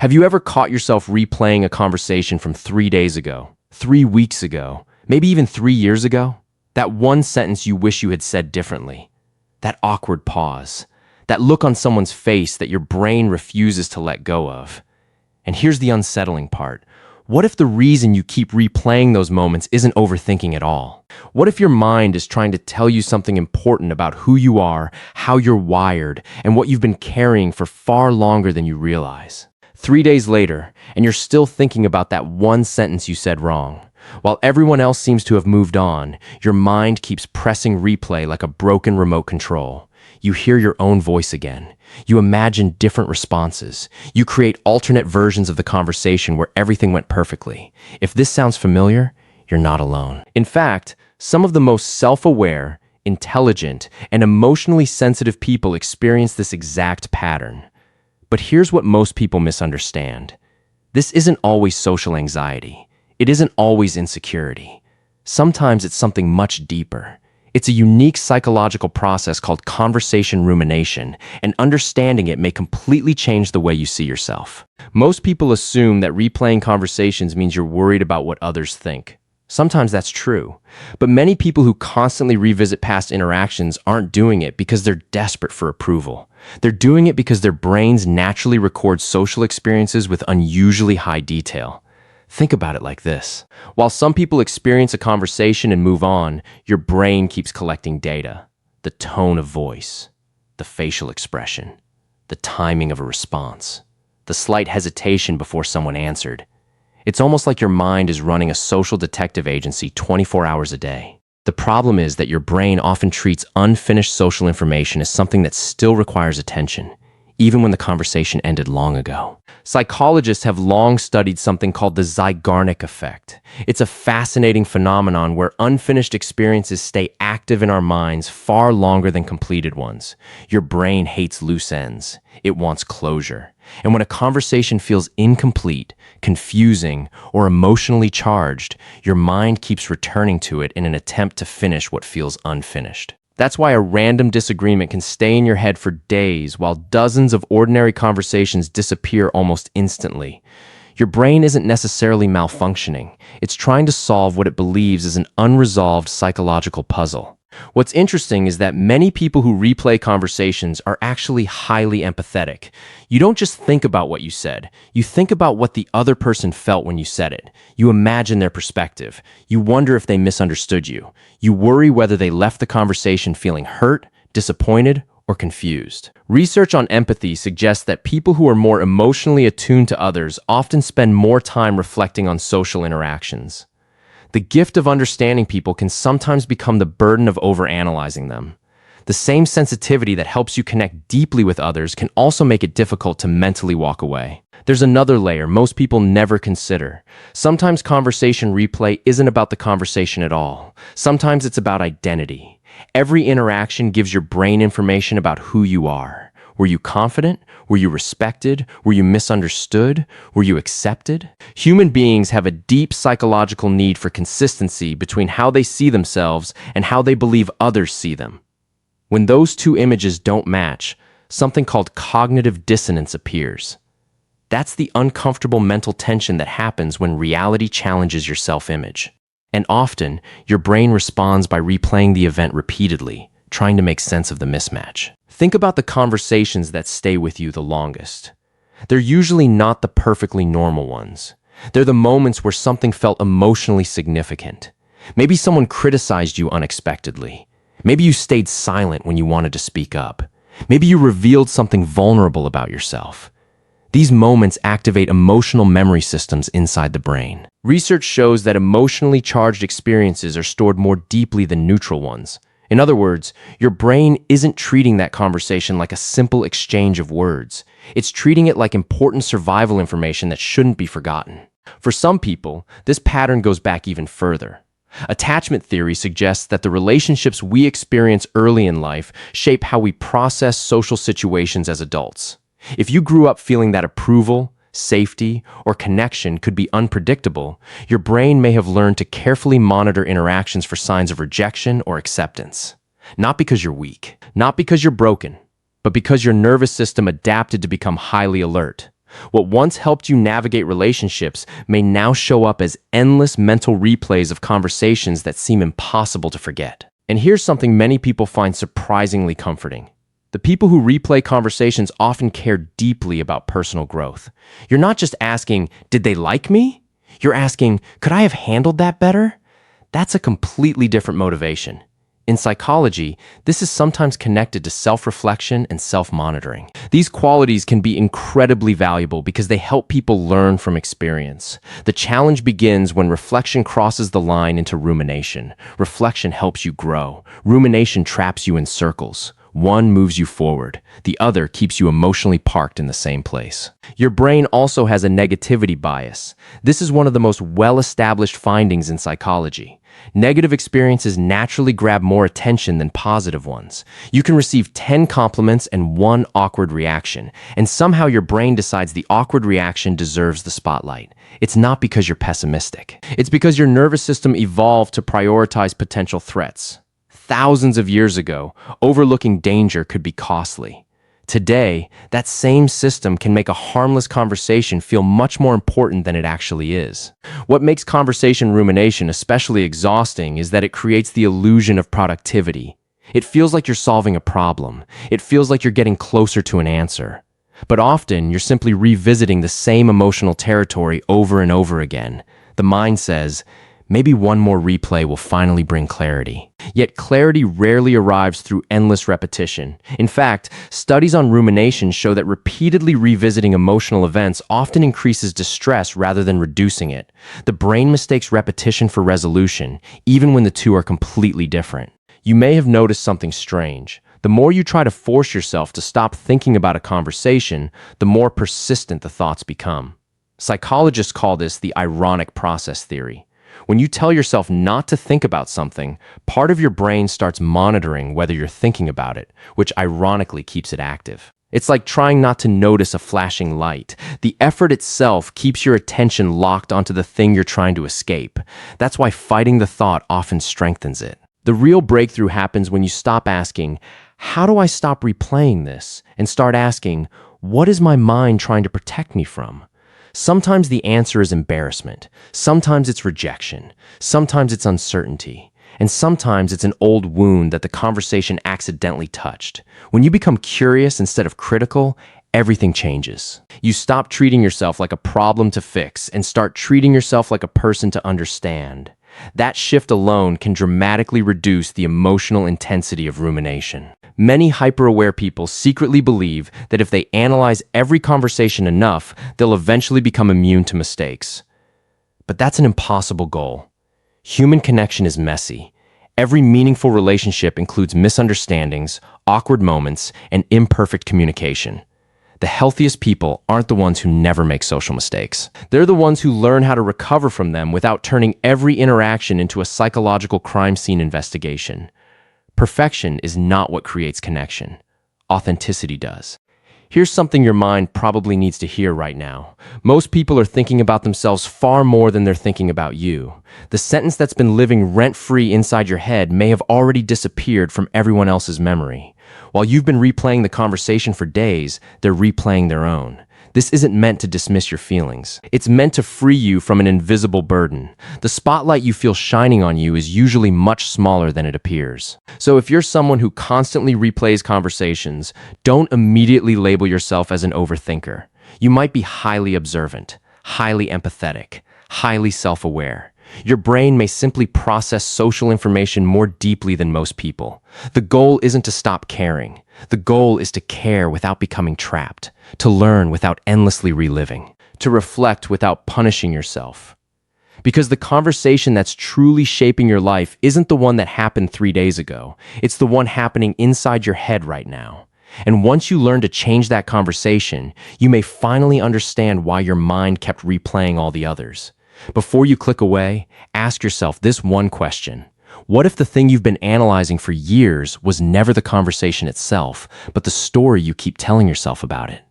Have you ever caught yourself replaying a conversation from 3 days ago, 3 weeks ago, maybe even 3 years ago? That one sentence you wish you had said differently. That awkward pause. That look on someone's face that your brain refuses to let go of. And here's the unsettling part. What if the reason you keep replaying those moments isn't overthinking at all? What if your mind is trying to tell you something important about who you are, how you're wired, and what you've been carrying for far longer than you realize? 3 days later, and you're still thinking about that one sentence you said wrong. While everyone else seems to have moved on, your mind keeps pressing replay like a broken remote control. You hear your own voice again. You imagine different responses. You create alternate versions of the conversation where everything went perfectly. If this sounds familiar, you're not alone. In fact, some of the most self-aware, intelligent, and emotionally sensitive people experience this exact pattern. But here's what most people misunderstand. This isn't always social anxiety. It isn't always insecurity. Sometimes it's something much deeper. It's a unique psychological process called conversation rumination, and understanding it may completely change the way you see yourself. Most people assume that replaying conversations means you're worried about what others think. Sometimes that's true, but many people who constantly revisit past interactions aren't doing it because they're desperate for approval. They're doing it because their brains naturally record social experiences with unusually high detail. Think about it like this. While some people experience a conversation and move on, your brain keeps collecting data. The tone of voice, the facial expression, the timing of a response, the slight hesitation before someone answered. It's almost like your mind is running a social detective agency 24 hours a day. The problem is that your brain often treats unfinished social information as something that still requires attention, even when the conversation ended long ago. Psychologists have long studied something called the Zeigarnik Effect. It's a fascinating phenomenon where unfinished experiences stay active in our minds far longer than completed ones. Your brain hates loose ends. It wants closure. And when a conversation feels incomplete, confusing, or emotionally charged, your mind keeps returning to it in an attempt to finish what feels unfinished. That's why a random disagreement can stay in your head for days while dozens of ordinary conversations disappear almost instantly. Your brain isn't necessarily malfunctioning. It's trying to solve what it believes is an unresolved psychological puzzle. What's interesting is that many people who replay conversations are actually highly empathetic. You don't just think about what you said. You think about what the other person felt when you said it. You imagine their perspective. You wonder if they misunderstood you. You worry whether they left the conversation feeling hurt, disappointed, or confused. Research on empathy suggests that people who are more emotionally attuned to others often spend more time reflecting on social interactions. The gift of understanding people can sometimes become the burden of overanalyzing them. The same sensitivity that helps you connect deeply with others can also make it difficult to mentally walk away. There's another layer most people never consider. Sometimes conversation replay isn't about the conversation at all. Sometimes it's about identity. Every interaction gives your brain information about who you are. Were you confident? Were you respected? Were you misunderstood? Were you accepted? Human beings have a deep psychological need for consistency between how they see themselves and how they believe others see them. When those two images don't match, something called cognitive dissonance appears. That's the uncomfortable mental tension that happens when reality challenges your self-image. And often, your brain responds by replaying the event repeatedly, trying to make sense of the mismatch. Think about the conversations that stay with you the longest. They're usually not the perfectly normal ones. They're the moments where something felt emotionally significant. Maybe someone criticized you unexpectedly. Maybe you stayed silent when you wanted to speak up. Maybe you revealed something vulnerable about yourself. These moments activate emotional memory systems inside the brain. Research shows that emotionally charged experiences are stored more deeply than neutral ones. In other words, your brain isn't treating that conversation like a simple exchange of words. It's treating it like important survival information that shouldn't be forgotten. For some people, this pattern goes back even further. Attachment theory suggests that the relationships we experience early in life shape how we process social situations as adults. If you grew up feeling that approval, safety, or connection could be unpredictable, your brain may have learned to carefully monitor interactions for signs of rejection or acceptance. Not because you're weak, not because you're broken, but because your nervous system adapted to become highly alert. What once helped you navigate relationships may now show up as endless mental replays of conversations that seem impossible to forget. And here's something many people find surprisingly comforting. The people who replay conversations often care deeply about personal growth. You're not just asking, did they like me? You're asking, could I have handled that better? That's a completely different motivation. In psychology, this is sometimes connected to self-reflection and self-monitoring. These qualities can be incredibly valuable because they help people learn from experience. The challenge begins when reflection crosses the line into rumination. Reflection helps you grow. Rumination traps you in circles. One moves you forward. The other keeps you emotionally parked in the same place. Your brain also has a negativity bias. This is one of the most well-established findings in psychology. Negative experiences naturally grab more attention than positive ones. You can receive 10 compliments and one awkward reaction, and somehow your brain decides the awkward reaction deserves the spotlight. It's not because you're pessimistic. It's because your nervous system evolved to prioritize potential threats. Thousands of years ago, overlooking danger could be costly. Today, that same system can make a harmless conversation feel much more important than it actually is. What makes conversation rumination especially exhausting is that it creates the illusion of productivity. It feels like you're solving a problem. It feels like you're getting closer to an answer. But often, you're simply revisiting the same emotional territory over and over again. The mind says, maybe one more replay will finally bring clarity. Yet clarity rarely arrives through endless repetition. In fact, studies on rumination show that repeatedly revisiting emotional events often increases distress rather than reducing it. The brain mistakes repetition for resolution, even when the two are completely different. You may have noticed something strange. The more you try to force yourself to stop thinking about a conversation, the more persistent the thoughts become. Psychologists call this the ironic process theory. When you tell yourself not to think about something, part of your brain starts monitoring whether you're thinking about it, which ironically keeps it active. It's like trying not to notice a flashing light. The effort itself keeps your attention locked onto the thing you're trying to escape. That's why fighting the thought often strengthens it. The real breakthrough happens when you stop asking, how do I stop replaying this? And start asking, what is my mind trying to protect me from? Sometimes the answer is embarrassment. Sometimes it's rejection. Sometimes it's uncertainty. And sometimes it's an old wound that the conversation accidentally touched. When you become curious instead of critical, everything changes. You stop treating yourself like a problem to fix and start treating yourself like a person to understand. That shift alone can dramatically reduce the emotional intensity of rumination. Many hyper-aware people secretly believe that if they analyze every conversation enough, they'll eventually become immune to mistakes. But that's an impossible goal. Human connection is messy. Every meaningful relationship includes misunderstandings, awkward moments, and imperfect communication. The healthiest people aren't the ones who never make social mistakes. They're the ones who learn how to recover from them without turning every interaction into a psychological crime scene investigation. Perfection is not what creates connection. Authenticity does. Here's something your mind probably needs to hear right now. Most people are thinking about themselves far more than they're thinking about you. The sentence that's been living rent-free inside your head may have already disappeared from everyone else's memory. While you've been replaying the conversation for days, they're replaying their own. This isn't meant to dismiss your feelings. It's meant to free you from an invisible burden. The spotlight you feel shining on you is usually much smaller than it appears. So if you're someone who constantly replays conversations, don't immediately label yourself as an overthinker. You might be highly observant, highly empathetic, highly self-aware. Your brain may simply process social information more deeply than most people. The goal isn't to stop caring. The goal is to care without becoming trapped, to learn without endlessly reliving, to reflect without punishing yourself. Because the conversation that's truly shaping your life isn't the one that happened 3 days ago. It's the one happening inside your head right now. And once you learn to change that conversation, you may finally understand why your mind kept replaying all the others. Before you click away, ask yourself this one question. What if the thing you've been analyzing for years was never the conversation itself, but the story you keep telling yourself about it?